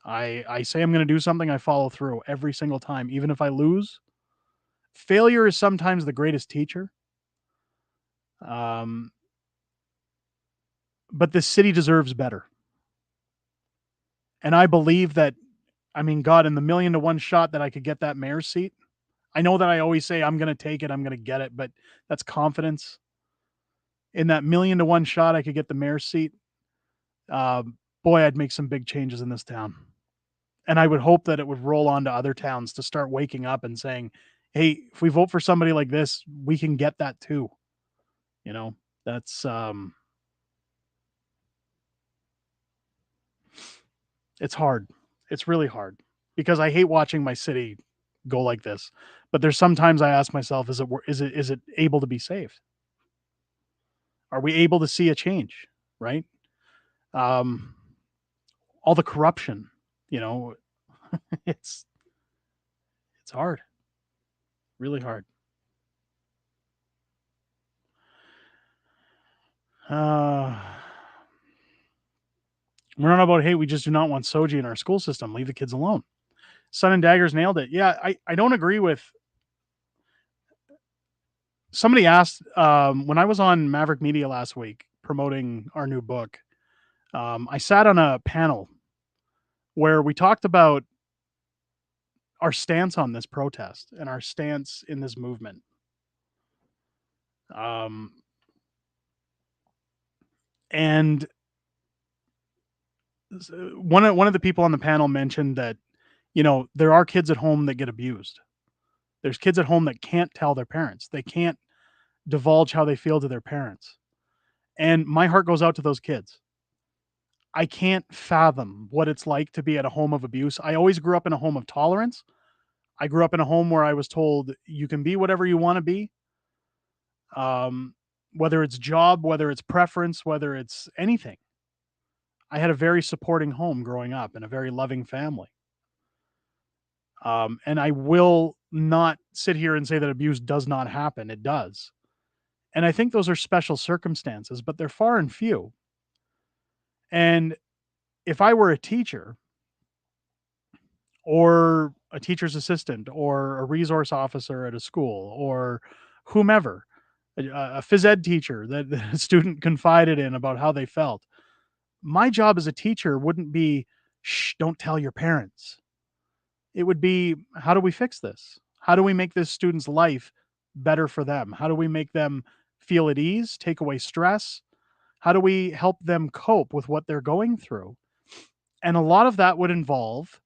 I say I'm going to do something, I follow through every single time, even if I lose. Failure is sometimes the greatest teacher. Um, but this city deserves better. And I believe that, I mean, God, in the million to one shot that I could get that mayor's seat, I know that I always say I'm going to take it, I'm going to get it, but that's confidence. In that million to one shot I could get the mayor's seat, boy, I'd make some big changes in this town. And I would hope that it would roll on to other towns to start waking up and saying, hey, if we vote for somebody like this, we can get that too. You know, that's it's hard. It's really hard because I hate watching my city go like this. But there's sometimes I ask myself, is it able to be saved? Are we able to see a change? Right? Um, all the corruption, you know, it's it's hard, really hard. Uh, we're not about, hey, we just do not want SOGI in our school system. Leave the kids alone. Sun and Daggers nailed it. Yeah, I don't agree with. Somebody asked when I was on Maverick Media last week promoting our new book. I sat on a panel where we talked about our stance on this protest and our stance in this movement. Um, and one of the people on the panel mentioned that, you know, there are kids at home that get abused. There's kids at home that can't tell their parents. They can't divulge how they feel to their parents. And my heart goes out to those kids. I can't fathom what it's like to be at a home of abuse. I always grew up in a home of tolerance. I grew up in a home where I was told you can be whatever you want to be. Um, whether it's job, whether it's preference, whether it's anything. I had a very supporting home growing up and a very loving family. And I will not sit here and say that abuse does not happen. It does. And I think those are special circumstances, but they're far and few. And if I were a teacher or a teacher's assistant or a resource officer at a school or whomever, a phys ed teacher that a student confided in about how they felt, my job as a teacher wouldn't be, shh, don't tell your parents. It would be, how do we fix this? How do we make this student's life better for them? How do we make them feel at ease, take away stress? How do we help them cope with what they're going through? And a lot of that would involve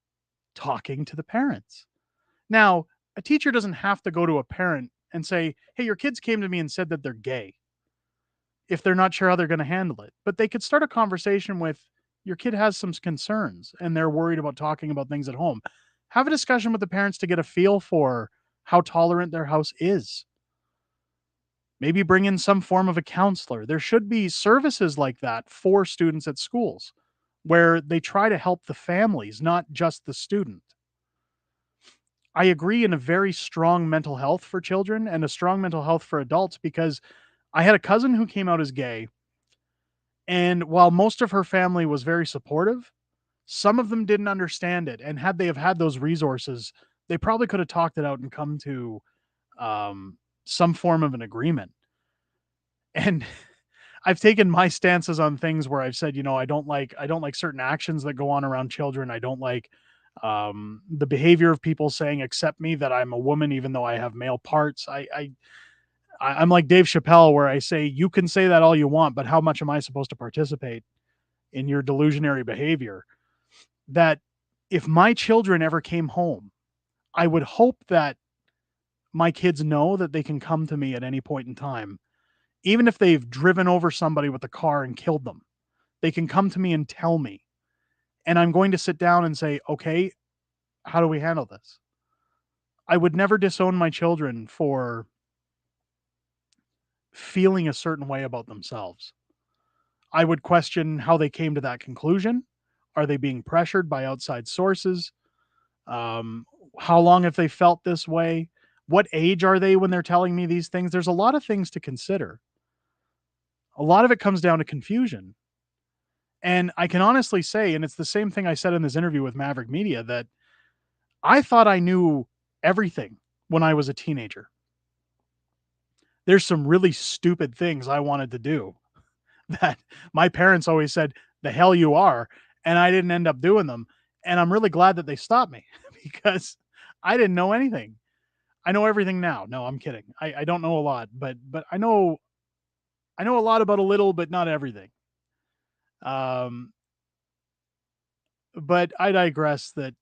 talking to the parents. Now, a teacher doesn't have to go to a parent and say, hey, your kids came to me and said that they're gay if they're not sure how they're going to handle it. But they could start a conversation with, your kid has some concerns and they're worried about talking about things at home. Have a discussion with the parents to get a feel for how tolerant their house is. Maybe bring in some form of a counselor. There should be services like that for students at schools where they try to help the families, not just the student. I agree in a very strong mental health for children and a strong mental health for adults, because I had a cousin who came out as gay. And while most of her family was very supportive, some of them didn't understand it. And had they have had those resources, they probably could have talked it out and come to some form of an agreement. And I've taken my stances on things where I've said, you know, I don't like certain actions that go on around children. I don't like the behavior of people saying, accept me that I'm a woman, even though I have male parts. I'm like Dave Chappelle, where I say, you can say that all you want, but how much am I supposed to participate in your delusionary behavior? That if my children ever came home, I would hope that my kids know that they can come to me at any point in time, even if they've driven over somebody with a car and killed them. They can come to me and tell me, and I'm going to sit down and say, okay, how do we handle this? I would never disown my children for feeling a certain way about themselves. I would question how they came to that conclusion. Are they being pressured by outside sources? Um, how long have they felt this way? What age are they when they're telling me these things? There's a lot of things to consider. A lot of it comes down to confusion. And I can honestly say, and it's the same thing I said in this interview with Maverick Media, that I thought I knew everything when I was a teenager. There's some really stupid things I wanted to do that my parents always said, the hell you are. And I didn't end up doing them. And I'm really glad that they stopped me because I didn't know anything. I know everything now. No, I'm kidding. I don't know a lot, but I know a lot about a little, but not everything. Um, but I digress that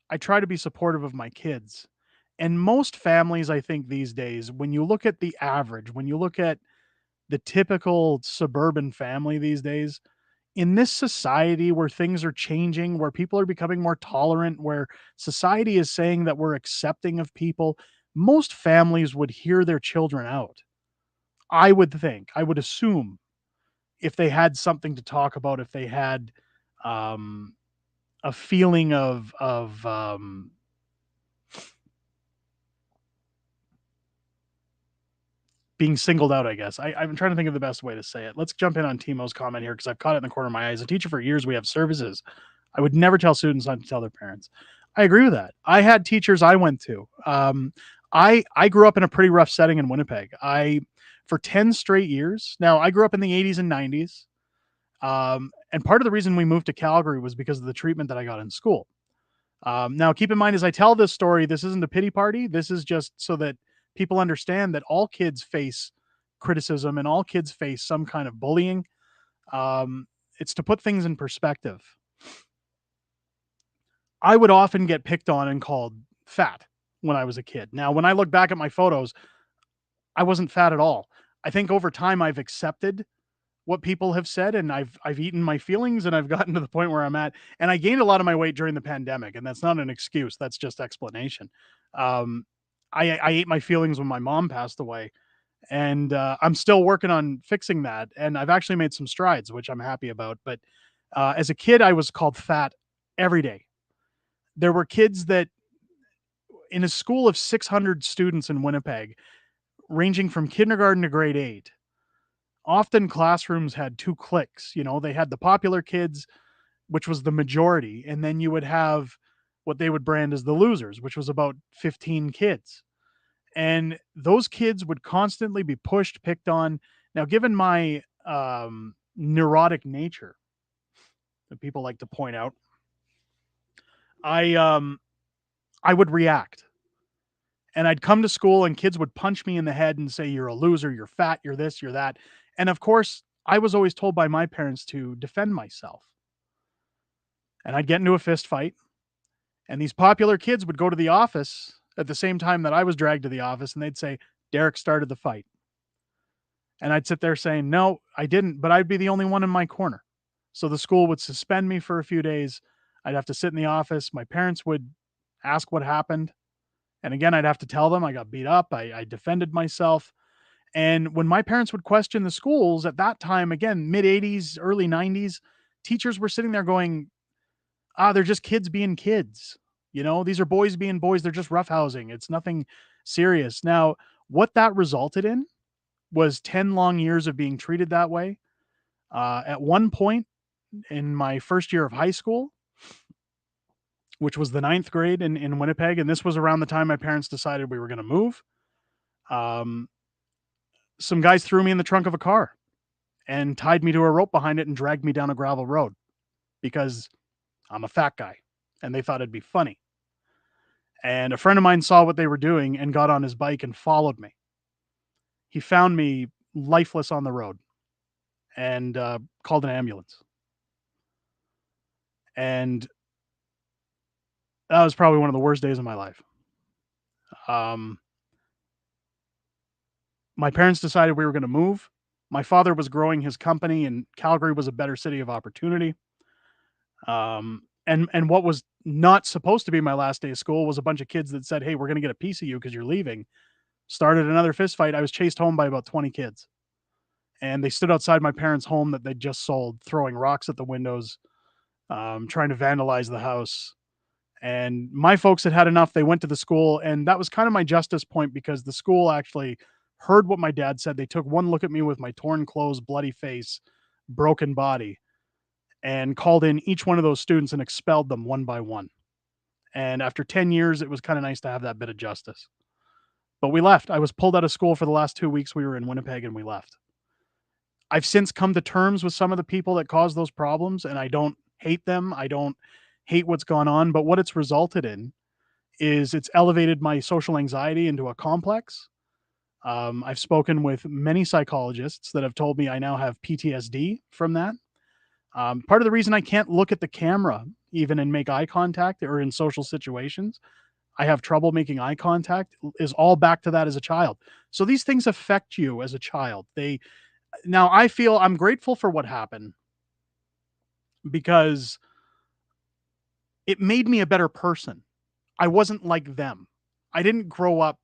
I try to be supportive of my kids. And most families, I think these days, when you look at the average, when you look at the typical suburban family these days, in this society where things are changing, where people are becoming more tolerant, where society is saying that we're accepting of people, most families would hear their children out. I would think, I would assume if they had something to talk about, if they had um, a feeling of being singled out, I guess. I'm trying to think of the best way to say it. Let's jump in on Timo's comment here because I've caught it in the corner of my eye. As a teacher for years, we have services. I would never tell students not to tell their parents. I agree with that. I had teachers I went to. I grew up in a pretty rough setting in Winnipeg. I for 10 straight years. Now I grew up in the 80s and 90s. And part of the reason we moved to Calgary was because of the treatment that I got in school. Now, keep in mind, as I tell this story, this isn't a pity party. This is just so that people understand that all kids face criticism and all kids face some kind of bullying. It's to put things in perspective. I would often get picked on and called fat when I was a kid. Now, when I look back at my photos, I wasn't fat at all. I think over time I've accepted what people have said and I've eaten my feelings and I've gotten to the point where I'm at. And I gained a lot of my weight during the pandemic, and that's not an excuse. That's just explanation. Um, I ate my feelings when my mom passed away, and I'm still working on fixing that. And I've actually made some strides, which I'm happy about. But as a kid, I was called fat every day. There were kids that in a school of 600 students in Winnipeg, ranging from kindergarten to grade 8, often classrooms had two cliques. You know, they had the popular kids, which was the majority, and then you would have what they would brand as the losers, which was about 15 kids. And those kids would constantly be pushed, picked on. Now, given my neurotic nature that people like to point out, I um, I would react, and I'd come to school, and kids would punch me in the head and say, "You're a loser. You're fat. You're this. You're that." And of course, I was always told by my parents to defend myself, and I'd get into a fist fight. And these popular kids would go to the office at the same time that I was dragged to the office, and they'd say, Derek started the fight. And I'd sit there saying, no, I didn't, but I'd be the only one in my corner. So the school would suspend me for a few days. I'd have to sit in the office. My parents would ask what happened. And again, I'd have to tell them I got beat up. I defended myself. And when my parents would question the schools at that time, again, mid 80s, early 90s, teachers were sitting there going, they're just kids being kids. You know, these are boys being boys. They're just roughhousing. It's nothing serious. Now, what that resulted in was 10 long years of being treated that way. At one point in my first year of high school, which was the ninth grade in Winnipeg, and this was around the time my parents decided we were going to move, um, some guys threw me in the trunk of a car and tied me to a rope behind it and dragged me down a gravel road because I'm a fat guy and they thought it'd be funny. And a friend of mine saw what they were doing and got on his bike and followed me. He found me lifeless on the road and called an ambulance. And that was probably one of the worst days of my life. Um, my parents decided we were going to move. My father was growing his company, and Calgary was a better city of opportunity. And what was not supposed to be my last day of school was a bunch of kids that said, "Hey, we're going to get a piece of you because you're leaving." Started another fist fight. I was chased home by about 20 kids, and they stood outside my parents' home that they just sold, throwing rocks at the windows, trying to vandalize the house. And my folks had had enough. They went to the school, and that was kind of my justice point because the school actually heard what my dad said. They took one look at me with my torn clothes, bloody face, broken body, and called in each one of those students and expelled them one by one. And after 10 years, it was kind of nice to have that bit of justice. But we left. I was pulled out of school for the last 2 weeks. We were in Winnipeg and we left. I've since come to terms with some of the people that caused those problems, and I don't hate them. I don't hate what's gone on. But what it's resulted in is it's elevated my social anxiety into a complex. I've spoken with many psychologists that have told me I now have PTSD from that. Part of the reason I can't look at the camera even and make eye contact or in social situations, I have trouble making eye contact, is all back to that as a child. So these things affect you as a child. They Now I feel I'm grateful for what happened because it made me a better person. I wasn't like them. I didn't grow up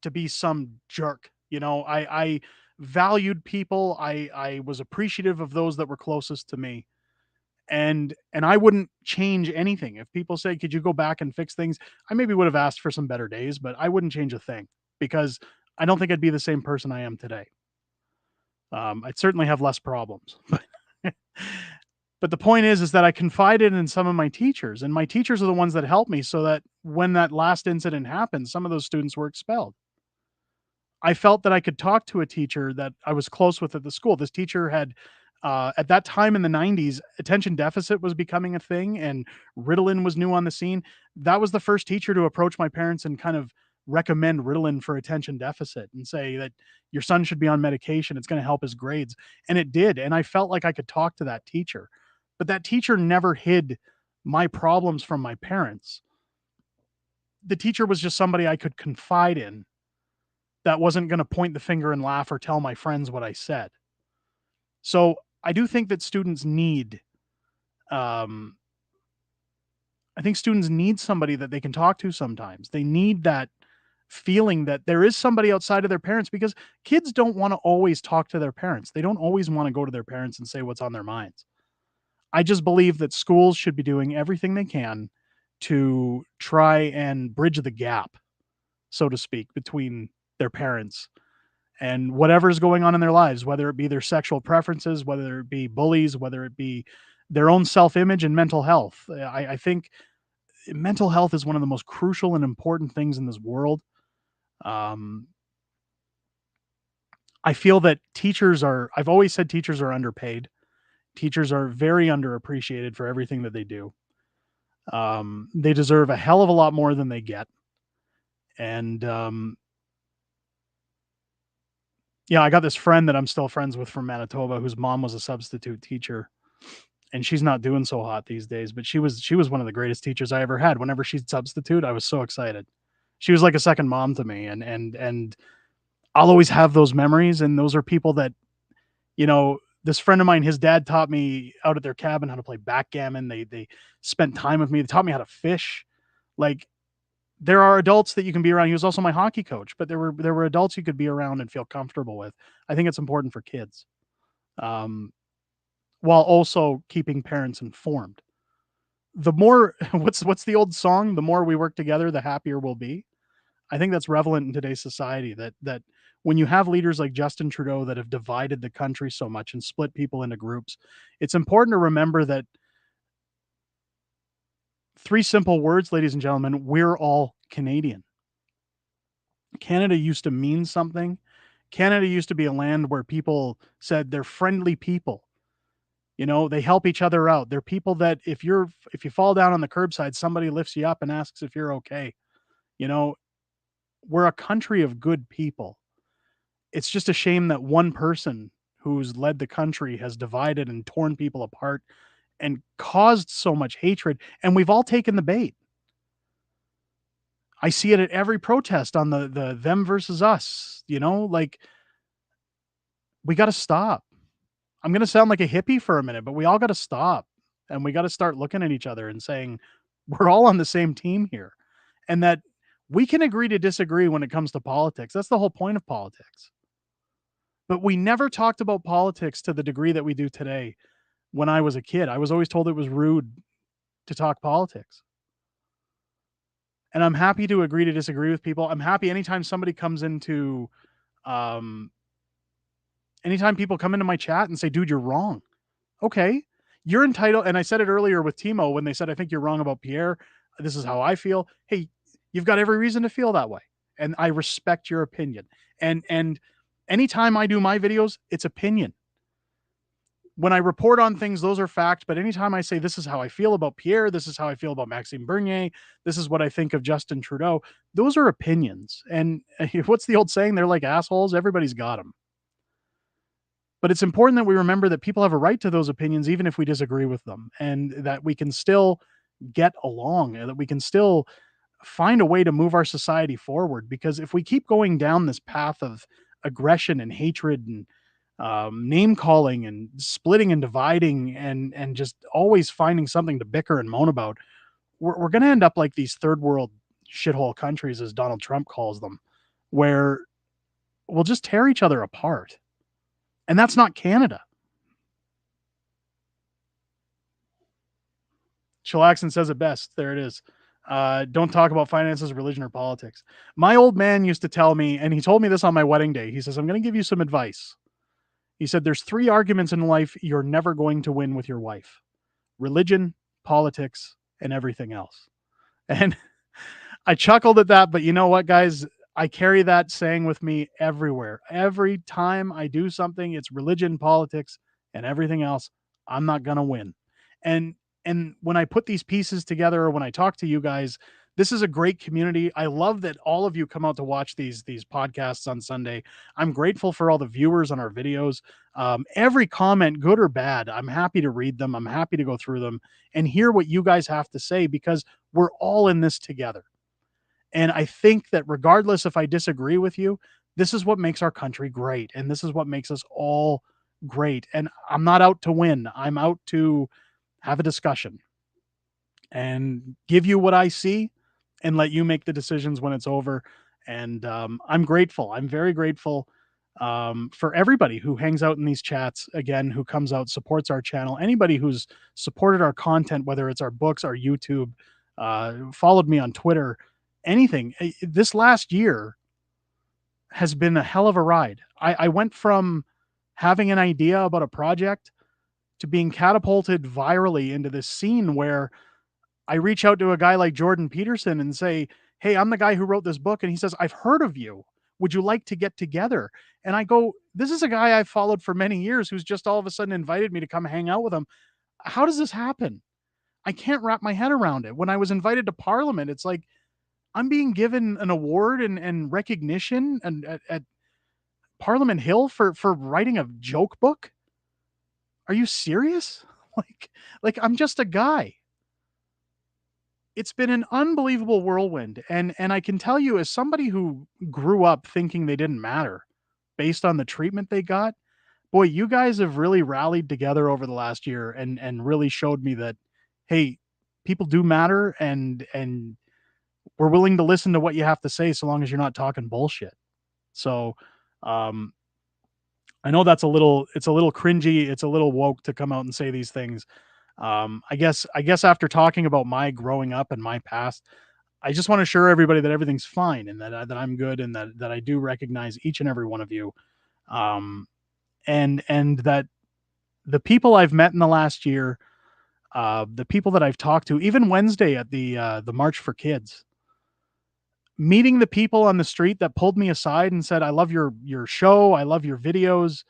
to be some jerk. I valued people. I was appreciative of those that were closest to me. And I wouldn't change anything. If people say, "Could you go back and fix things?" I maybe would have asked for some better days, but I wouldn't change a thing because I don't think I'd be the same person I am today. I'd certainly have less problems. But the point is that I confided in some of my teachers, and my teachers are the ones that helped me so that when that last incident happened, some of those students were expelled. I felt that I could talk to a teacher that I was close with at the school. This teacher had, at that time in the 90s, attention deficit was becoming a thing and Ritalin was new on the scene. That was the first teacher to approach my parents and kind of recommend Ritalin for attention deficit and say that your son should be on medication. It's going to help his grades. And it did. And I felt like I could talk to that teacher. But that teacher never hid my problems from my parents. The teacher was just somebody I could confide in that wasn't going to point the finger and laugh or tell my friends what I said. So I do think that um, I think students need somebody that they can talk to sometimes. They need that feeling that there is somebody outside of their parents because kids don't want to always talk to their parents. They don't always want to go to their parents and say what's on their minds. I just believe that schools should be doing everything they can to try and bridge the gap, so to speak, between their parents and whatever's going on in their lives, whether it be their sexual preferences, whether it be bullies, whether it be their own self-image and mental health. I think mental health is one of the most crucial and important things in this world. Um, I feel that I've always said teachers are underpaid. Teachers are very underappreciated for everything that they do. They deserve a hell of a lot more than they get. And yeah, I got this friend that I'm still friends with from Manitoba whose mom was a substitute teacher, and she's not doing so hot these days, but she was one of the greatest teachers I ever had. Whenever she'd substitute, I was so excited. She was like a second mom to me, and I'll always have those memories, and those are people that, this friend of mine, his dad taught me out at their cabin how to play backgammon. They spent time with me. They taught me how to fish. Like, there are adults that you can be around. He was also my hockey coach, but there were adults you could be around and feel comfortable with. I think it's important for kids, um, while also keeping parents informed. The more what's the old song? The more we work together, the happier we'll be. I think that's relevant in today's society. That when you have leaders like Justin Trudeau that have divided the country so much and split people into groups, it's important to remember that three simple words, ladies and gentlemen: we're all Canadian. Canada used to mean something. Canada used to be a land where people said they're friendly people. They help each other out. They're people that if you fall down on the curbside, somebody lifts you up and asks if you're okay. You know, we're a country of good people. It's just a shame that one person who's led the country has divided and torn people apart and caused so much hatred, and we've all taken the bait. I see it at every protest on the them versus us, like, we got to stop. I'm going to sound like a hippie for a minute, but we all got to stop and we got to start looking at each other and saying we're all on the same team here, and that we can agree to disagree when it comes to politics. That's the whole point of politics. But we never talked about politics to the degree that we do today. When I was a kid, I was always told it was rude to talk politics. And I'm happy to agree to disagree with people. I'm happy anytime somebody comes into Um, Anytime people come into my chat and say, dude, you're wrong. Okay. You're entitled. And I said it earlier with Timo when they said, I think you're wrong about Pierre. This is how I feel. Hey, you've got every reason to feel that way. And I respect your opinion. And anytime I do my videos, it's opinion. When I report on things, those are facts. But anytime I say this is how I feel about Pierre, this is how I feel about Maxime Bernier, this is what I think of Justin Trudeau, those are opinions. And what's the old saying? They're like assholes. Everybody's got them. But it's important that we remember that people have a right to those opinions, even if we disagree with them, and that we can still get along, and that we can still find a way to move our society forward. Because if we keep going down this path of aggression and hatred and name calling and splitting and dividing and just always finding something to bicker and moan about, we're going to end up like these third world shithole countries, as Donald Trump calls them, where we'll just tear each other apart. And that's not Canada. Chillaxin says it best. There it is. Don't talk about finances, religion, or politics. My old man used to tell me, and he told me this on my wedding day. He says, I'm going to give you some advice. He said, there's 3 arguments in life you're never going to win with your wife: religion, politics, and everything else. And I chuckled at that, but you know what, guys? I carry that saying with me everywhere. Every time I do something, it's religion, politics, and everything else. I'm not going to win. And and when I put these pieces together, or when I talk to you guys, this is a great community. I love that all of you come out to watch these podcasts on Sunday. I'm grateful for all the viewers on our videos. Every comment, good or bad, I'm happy to read them. I'm happy to go through them and hear what you guys have to say, because we're all in this together. And I think that regardless if I disagree with you, this is what makes our country great. And this is what makes us all great. And I'm not out to win. I'm out to have a discussion and give you what I see and let you make the decisions when it's over. And I'm grateful. I'm very grateful for everybody who hangs out in these chats, again, who comes out, supports our channel, anybody who's supported our content, whether it's our books, our YouTube, followed me on Twitter, anything. This last year has been a hell of a ride. I went from having an idea about a project to being catapulted virally into this scene where I reach out to a guy like Jordan Peterson and say, hey, I'm the guy who wrote this book. And he says, I've heard of you. Would you like to get together? And I go, this is a guy I've followed for many years who's just all of a sudden invited me to come hang out with him. How does this happen? I can't wrap my head around it. When I was invited to Parliament, it's like I'm being given an award and recognition and at Parliament Hill for writing a joke book. Are you serious? Like I'm just a guy. It's been an unbelievable whirlwind, and I can tell you, as somebody who grew up thinking they didn't matter based on the treatment they got, boy, you guys have really rallied together over the last year and really showed me that, hey, people do matter, and we're willing to listen to what you have to say, so long as you're not talking bullshit. So I know it's a little cringy, it's a little woke to come out and say these things. I guess after talking about my growing up and my past, I just want to assure everybody that everything's fine, and that I'm good, and that I do recognize each and every one of you. And that the people I've met in the last year, the people that I've talked to, even Wednesday at the March for Kids, meeting the people on the street that pulled me aside and said, I love your show, I love your videos.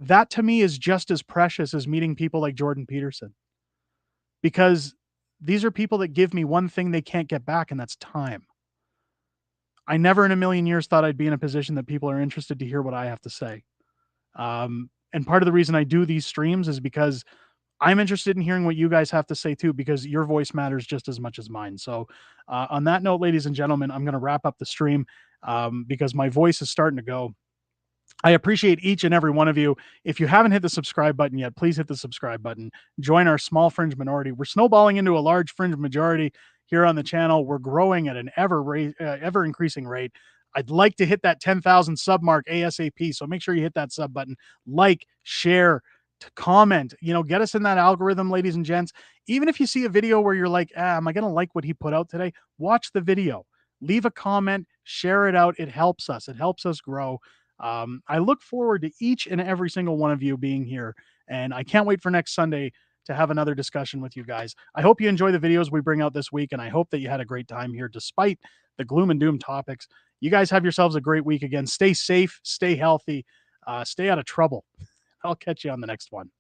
That to me is just as precious as meeting people like Jordan Peterson, because these are people that give me one thing they can't get back, and that's time. I never in a million years thought I'd be in a position that people are interested to hear what I have to say. And part of the reason I do these streams is because I'm interested in hearing what you guys have to say too, because your voice matters just as much as mine. So on that note, ladies and gentlemen, I'm going to wrap up the stream because my voice is starting to go. I appreciate each and every one of you. If you haven't hit the subscribe button yet, please hit the subscribe button. Join our small fringe minority. We're snowballing into a large fringe majority here on the channel. We're growing at an ever increasing rate. I'd like to hit that 10,000 sub mark ASAP. So make sure you hit that sub button, like, share, to comment, get us in that algorithm, ladies and gents. Even if you see a video where you're like, am I going to like what he put out today? Watch the video, leave a comment, share it out. It helps us. It helps us grow. I look forward to each and every single one of you being here, and I can't wait for next Sunday to have another discussion with you guys. I hope you enjoy the videos we bring out this week, and I hope that you had a great time here despite the gloom and doom topics. You guys have yourselves a great week again. Stay safe, stay healthy, stay out of trouble. I'll catch you on the next one.